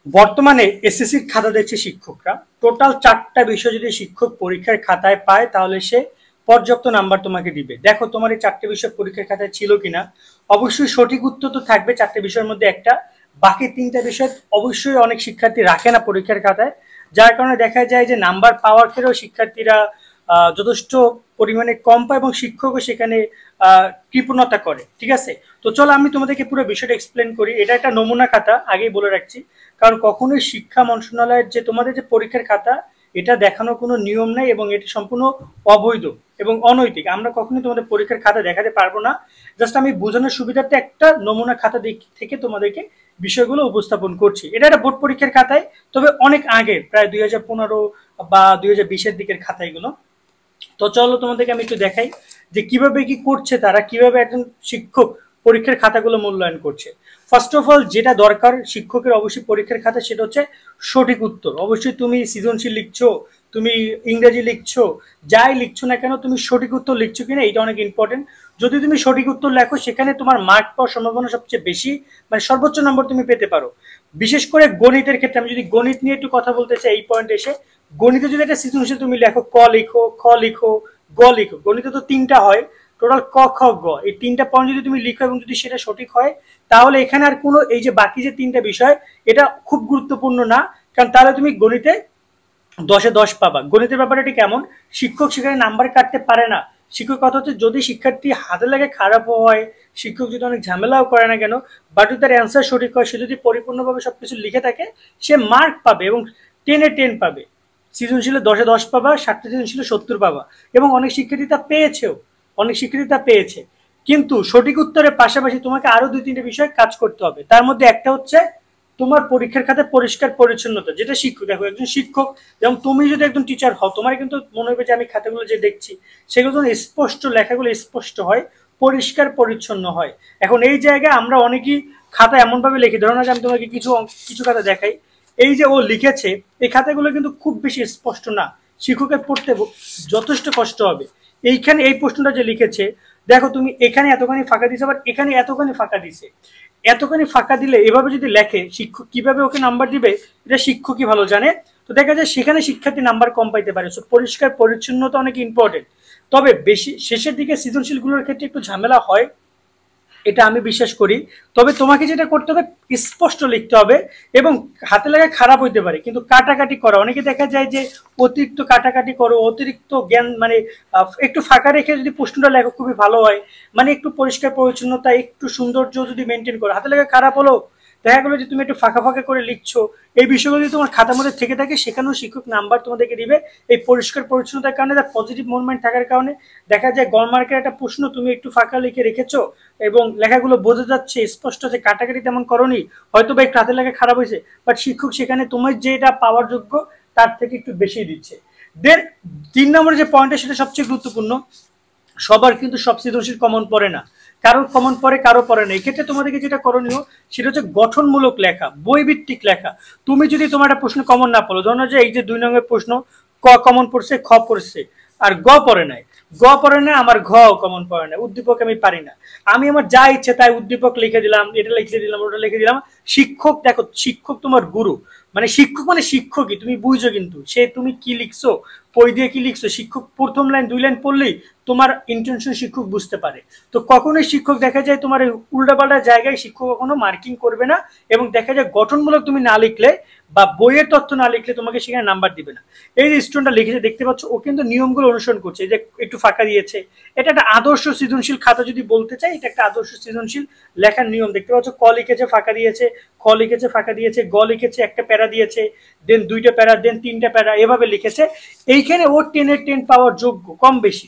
বর্তমানে এসএসসির খাতা দেখছে শিক্ষকরা। টোটাল 4টা বিষয় যদি শিক্ষক পরীক্ষার খাতায় পায় তাহলে সে পর্যাপ্ত নাম্বার তোমাকে দিবে। দেখো তোমার এই 4টে বিষয় পরীক্ষার খাতায় ছিল কিনা। অবশ্যই সঠিক উত্তর তো থাকবে 4টে বিষয়ের মধ্যে একটা, বাকি 3টা বিষয় অবশ্যই অনেক শিক্ষার্থী রাখে না পরীক্ষার খাতায়, যার কারণে দেখা যায় যে নাম্বার পাওয়ার ক্ষেত্রেও শিক্ষার্থীরা যথেষ্ট পরিমাণে কম পায় এবং শিক্ষকও সেখানে কৃপণতা করে। ঠিক আছে, তো চলো আমি তোমাদেরকে পুরো বিষয়টা এক্সপ্লেন করি। এটা একটা নমুনা খাতা, আগেই বলে রাখছি, কারণ কখনোই শিক্ষা মন্ত্রণালয়ের যে তোমাদের যে পরীক্ষার খাতা, এটা দেখানোর কোনো নিয়ম নাই এবং এটি সম্পূর্ণ অবৈধ এবং অনৈতিক। আমরা কখনোই তোমাদের পরীক্ষার খাতা দেখাতে পারবো না। জাস্ট আমি বোঝানোর সুবিধার্থে একটা নমুনা খাতা থেকে তোমাদেরকে বিষয়গুলো উপস্থাপন করছি। এটা একটা বোর্ড পরীক্ষার খাতায়, তবে অনেক আগে, প্রায় 2015 বা 2020-এর দিকের খাতা এগুলো। তো চলো তোমাদেরকে আমি একটু দেখাই যে কিভাবে কি করছে তারা, কিভাবে একজন শিক্ষক পরীক্ষার খাতাগুলো মূল্যায়ন করছে। ফার্স্ট অফ অল যেটা দরকার শিক্ষকের অবশ্যই পরীক্ষার খাতা, সেটা হচ্ছে সঠিক উত্তর। অবশ্যই তুমি সৃজনশীল লিখছো, তুমি ইংরেজি লিখছো, যাই লিখছো না কেন তুমি সঠিক উত্তর লিখছো কিনা এটা অনেক ইম্পর্টেন্ট। যদি তুমি সঠিক উত্তর লেখো সেখানে তোমার মার্ক পাওয়ার সম্ভাবনা সবচেয়ে বেশি, মানে সর্বোচ্চ নম্বর তুমি পেতে পারো। বিশেষ করে গণিতের ক্ষেত্রে, আমি যদি গণিত নিয়ে একটু কথা বলতে চাই এই পয়েন্টে এসে, গণিতে যদি একটা সৃজনশীল তুমি লেখো, ক লিখো, খ লিখো, গ লিখো, গণিতে তো 3টা হয় টোটাল, ক খ গ, এই 3টা পয়েন্ট যদি তুমি লিখো এবং যদি সেটা সঠিক হয়, তাহলে এখানে আর কোনো এই যে বাকি যে 3টা বিষয় এটা খুব গুরুত্বপূর্ণ না। কারণ তাহলে তুমি গণিতে 10-এ 10 পাবা। গণিতের ব্যাপারে এটি কেমন, শিক্ষক সেখানে নাম্বার কাটতে পারে না। শিক্ষক কথা হচ্ছে যদি শিক্ষার্থী হাতে লাগে খারাপ হয়, শিক্ষক যদি অনেক ঝামেলাও করে না কেন, বাট যদি তার অ্যান্সার সঠিক হয়, সে যদি পরিপূর্ণভাবে সবকিছু লিখে থাকে, সে মার্ক পাবে এবং 10-এ 10 পাবে। সৃজনশীলে 10-এ 10 পাবা, 60টা সৃজনশীলে 70 পাবা, এবং অনেক শিক্ষার্থী তা পেয়েছেও, অনেক শিক্ষার্থী তা পেয়েছে। কিন্তু সঠিক উত্তরের পাশাপাশি তোমাকে আরো 2-3টে বিষয় কাজ করতে হবে। তার মধ্যে একটা হচ্ছে তোমার পরীক্ষার খাতে পরিষ্কার পরিচ্ছন্নতা। যেটা শিক্ষক, দেখো একজন শিক্ষক, যেমন তুমি যদি একজন টিচার হও, তোমার কিন্তু মনে হবে যে আমি খাতাগুলো যে দেখছি সেগুলো স্পষ্ট, লেখাগুলো স্পষ্ট হয়, পরিষ্কার পরিচ্ছন্ন হয়। এখন এই জায়গায় আমরা অনেকেই খাতা এমন ভাবে লিখি, ধরো না যে আমি তোমাকে কিছু কিছু খাতা দেখাই, এই যে ও লিখেছে, এই খাতাগুলো কিন্তু খুব বেশি স্পষ্ট না, শিক্ষকের পড়তে যথেষ্ট কষ্ট হবে। এইখানে এই প্রশ্নটা যে লিখেছে, দেখো তুমি এখানে এতখানি ফাঁকা দিছে, আবার এখানে এতখানি ফাঁকা দিছে। এতখানি ফাঁকা দিলে এভাবে যদি লেখে, শিক্ষক কিভাবে ওকে নাম্বার দিবে এটা শিক্ষকই ভালো জানে। তো দেখা যায় সেখানে শিক্ষার্থী নাম্বার কম পাইতে পারে। সো পরিষ্কার পরিচ্ছন্নতা অনেক ইম্পর্টেন্ট। তবে বেশি শেষের দিকে সৃজনশীলগুলোর ক্ষেত্রে একটু ঝামেলা হয়, এটা আমি বিশ্বাস করি। তবে তোমাকে যেটা করতে হবে, স্পষ্ট লিখতে হবে, এবং হাতে লাগা খারাপ হইতে পারে কিন্তু কাটাকাটি করা, অনেকে দেখা যায় যে অতিরিক্ত কাটাকাটি করো, অতিরিক্ত জ্ঞান, মানে একটু ফাঁকা রেখে যদি প্রশ্নটা লেখো খুবই ভালো হয়। মানে একটু পরিষ্কার পরিচ্ছন্নতা, একটু সৌন্দর্য যদি মেনটেন করো, হাতে লাগা খারাপ হলো, দেখা গেলো যে তুমি একটু ফাঁকা ফাঁকা করে লিখছো, এই বিষয়গুলো যদি তোমার খাতার মধ্যে থেকে থাকে, সেখানেও শিক্ষক নাম্বার তোমাদেরকে দিবে। এই পরিষ্কার পরিচ্ছন্নতার কারণে, তার পজিটিভ মুভমেন্ট থাকার কারণে দেখা যায় গণমার্কের একটা প্রশ্ন তুমি একটু ফাঁকা লিখে রেখেছো এবং লেখাগুলো বোঝা যাচ্ছে স্পষ্ট, যে কাটাকাটি তেমন করনি, হয়তো বা একটু হাতের লেখা খারাপ হয়েছে, বাট শিক্ষক সেখানে তোমার যেটা পাওয়ার যোগ্য তার থেকে একটু বেশি দিচ্ছে। দেন 3 নম্বর যে পয়েন্টটা, সেটা সবচেয়ে গুরুত্বপূর্ণ। সবার কিন্তু সব সৃজনশীল কমন পড়ে না, কারো কমন পড়ে, কারো পড়ে না। এক্ষেত্রে তোমাদেরকে যেটা করণীয়, সেটা হচ্ছে গঠনমূলক লেখা, বইভিত্তিক লেখা। তুমি যদি তোমার একটা প্রশ্ন কমন না পড়ো, ধরো যে এই যে 2 নম্বরের প্রশ্ন, ক কমন পড়ছে, খ পড়ছে, আর গ পড়ে নাই, গ পড়ে না, আমার ঘ কমন পড়ে না, উদ্দীপক আমি পারি না, আমি আমার যা ইচ্ছে তাই উদ্দীপক লিখে দিলাম, এটা লিখে দিলাম, ওটা লিখে দিলাম। শিক্ষক, দেখো শিক্ষক তোমার গুরু, মানে শিক্ষক মানে শিক্ষকই, তুমি বুঝছো, কিন্তু সে তুমি কি লিখছো, বই দিয়ে কি লিখছো, শিক্ষক প্রথম লাইন 2 লাইন পড়লেই তোমার ইন্টেনশন শিক্ষক বুঝতে পারে। তো কখনোই শিক্ষক দেখা যায় তোমার উল্টাপাল্টা জায়গায় শিক্ষক কখনো মার্কিং করবে না, এবং দেখা যায় গঠনমূলক তুমি না লিখলে বা বইয়ের তথ্য না লিখলে তোমাকে সেখানে নাম্বার দিবে না। এই যে স্টুডেন্টটা লিখেছে দেখতে পাচ্ছ, ও কিন্তু নিয়মগুলো অনুসরণ করছে, যে একটু ফাঁকা দিয়েছে। এটা একটা আদর্শ সৃজনশীল খাতা যদি বলতে চাই, এটা একটা আদর্শ সৃজনশীল লেখার নিয়ম। দেখতে পাচ্ছ, ক লিখেছে ফাঁকা দিয়েছে, খ লিখেছে ফাঁকা দিয়েছে, গ লিখেছে একটা প্যারা দিয়েছে, দেন 2টা প্যারা, দেন 3টা প্যারা, এভাবে লিখেছে। এইখানে ওর 10-এর 10 পাওয়ার যোগ্য, কম বেশি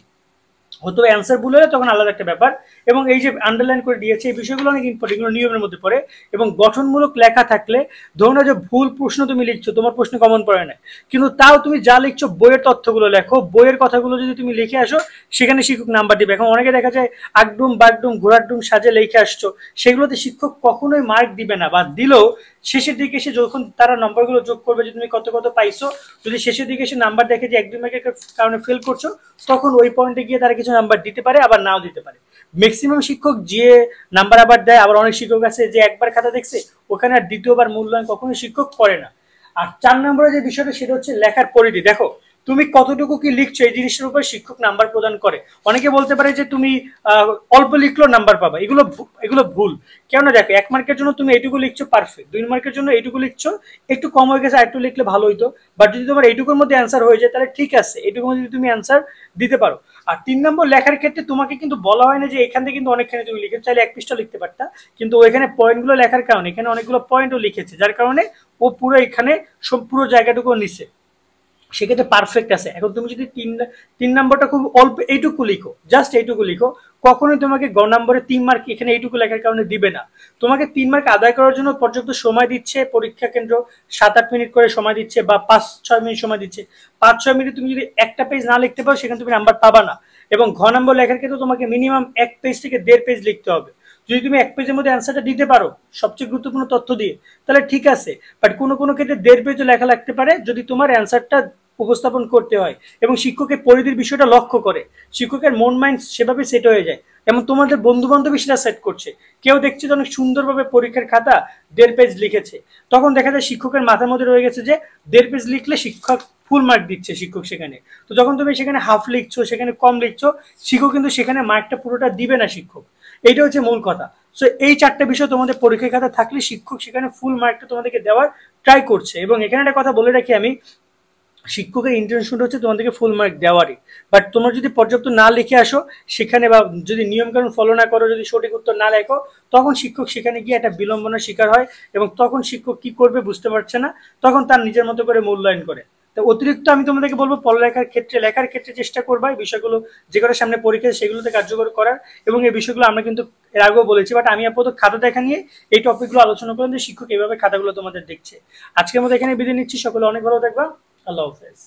হতো, অ্যান্সার ভুল হলে তখন আলাদা একটা ব্যাপার। এবং এই যে আন্ডারলাইন করে দিয়েছে, এই বিষয়গুলো অনেক ইম্পর্টেন্ট, এগুলো নিয়মের মধ্যে পড়ে। এবং গঠনমূলক লেখা থাকলে, ধরুন যে ভুল প্রশ্ন তুমি লিখছো, তোমার প্রশ্ন কমন পড়ে না, কিন্তু তাও তুমি যা লিখছো বইয়ের তথ্যগুলো লেখো, বইয়ের কথাগুলো যদি তুমি লিখে আসো, সেখানে শিক্ষক নাম্বার দিবে। এখন অনেকে দেখা যায় আগডুম বাগডুম ঘোড়ার ডুম সাজে লিখে আসছো, সেগুলোতে শিক্ষক কখনোই মার্ক দিবে না, বা দিলেও শেষের দিকে এসে যখন তারা নম্বরগুলো যোগ করবে, যে তুমি কত কত পাইছো, যদি শেষের দিকে এসে নাম্বার দেখে যে 1-2 মার্কের কারণে ফেল করছো, তখন ওই পয়েন্টে গিয়ে তারা কিছু নাম্বার দিতে পারে, আবার নাও দিতে পারে। ম্যাক্সিমাম শিক্ষক যে নাম্বার আবার দেয়, আবার অনেক শিক্ষক আছে যে একবার খাতা দেখছে ওখানে আর দ্বিতীয়বার মূল্যায়ন কখনো শিক্ষক করে না। আর 4 নম্বরে যে বিষয়টা সেটা হচ্ছে লেখার পরিধি। দেখো তুমি কতটুকু কি লিখছো এই জিনিসটার উপর শিক্ষক নাম্বার প্রদান করে। অনেকে বলতে পারে যে তুমি অল্প লিখলেও নাম্বার পাবা, এগুলো ভুল। কেন, দেখো 1 মার্কের জন্য তুমি এইটুকু লিখছো পারফেক্ট, 2 মার্কের জন্য এইটুকু লিখছো একটু কম হয়ে গেছে, আরেকটু লিখলে ভালো হইতো। বাট যদি তোমার এইটুকুর মধ্যে অ্যান্সার হয়ে যায় তাহলে ঠিক আছে, এইটুকুর মধ্যে তুমি অ্যান্সার দিতে পারো। আর 3 নম্বর লেখার ক্ষেত্রে তোমাকে কিন্তু বলা হয় না যে এখান থেকে কিন্তু অনেকখানি তুমি লিখে চাইলে 1 পৃষ্ঠা লিখতে পারতা, কিন্তু ওইখানে পয়েন্টগুলো লেখার কারণে এখানে অনেকগুলো পয়েন্টও লিখেছে, যার কারণে ও পুরো এখানে পুরো জায়গাটুকু নিছে, সেক্ষেত্রে পারফেক্ট আছে। এখন তুমি যদি 3 নম্বরটা খুব অল্প এইটুকু লিখো, জাস্ট এইটুকু লিখো, কখনোই তোমাকে গ নম্বরে 3 মার্ক এখানে এইটুকু লেখার কারণে দিবে না। তোমাকে 3 মার্ক আদায় করার জন্য পর্যাপ্ত সময় দিচ্ছে পরীক্ষা কেন্দ্র, 7-8 মিনিট করে সময় দিচ্ছে বা 5-6 মিনিট সময় দিচ্ছে। 5-6 মিনিট তুমি যদি একটা পেজ না লিখতে পারো সেখানে তুমি নাম্বার পাবা না। এবং ঘ নম্বর লেখার ক্ষেত্রে তোমাকে মিনিমাম 1 পেজ থেকে 1.5 পেজ লিখতে হবে। যদি তুমি 1 পেজের মধ্যে অ্যান্সারটা দিতে পারো সবচেয়ে গুরুত্বপূর্ণ তথ্য দিয়ে তাহলে ঠিক আছে, বাট কোনো ক্ষেত্রে 1.5 পেজও লেখা লাগতে পারে যদি তোমার অ্যান্সারটা উপস্থাপন করতে হয় এবং শিক্ষকের পরিধির বিষয়টা লক্ষ্য করে, শিক্ষকের মন মাইন্ড সেভাবে সেট হয়ে যায়। যেমন তোমাদের বন্ধু বান্ধবী সেটা সেট করছে, কেউ দেখছে যে অনেক সুন্দরভাবে পরীক্ষার খাতা 1.5 পেজ লিখেছে, তখন দেখা যায় শিক্ষকের মাথার মধ্যে রয়ে গেছে যে 1.5 পেজ লিখলে শিক্ষক ফুল মার্ক দিচ্ছে শিক্ষক সেখানে। তো যখন তুমি সেখানে হাফ লিখছো, সেখানে কম লিখছো, শিক্ষক কিন্তু সেখানে মার্কটা পুরোটা দিবে না শিক্ষক। এইটা হচ্ছে মূল কথা। সো এই 4টা বিষয় তোমাদের পরীক্ষার খাতা থাকলে শিক্ষক সেখানে ফুল মার্কটা তোমাদেরকে দেওয়ার ট্রাই করছে। এবং এখানে একটা কথা বলে রাখি আমি, শিক্ষকের ইন্টেনশন হচ্ছে তোমাদেরকে ফুল মার্ক দেওয়ারই, বাট তোমরা যদি পর্যাপ্ত না লিখে আসো সেখানে বা যদি নিয়মকানুন ফলো না করো, যদি সঠিক উত্তর না লেখো, তখন শিক্ষক সেখানে গিয়ে একটা বিলম্বনার শিকার হয় এবং তখন শিক্ষক কি করবে বুঝতে পারছে না, তখন তার নিজের মতো করে মূল্যায়ন করে। তো অতিরিক্ত আমি তোমাদেরকে বলবো লেখার ক্ষেত্রে চেষ্টা করবা এই বিষয়গুলো যে কটা সামনে পরীক্ষা সেগুলোতে কার্যকর করার। এবং এই বিষয়গুলো আমরা কিন্তু এর আগেও বলেছি, বাট আমি আপাতত খাতা দেখা নিয়ে এই টপিকগুলো আলোচনা করলাম যে শিক্ষক এইভাবে খাতাগুলো তোমাদের দেখছে। আজকের মতো এখানে বিদায় নিচ্ছি, সকলে অনেক ভালো থাকবা, আল্লাহ হাফেজ।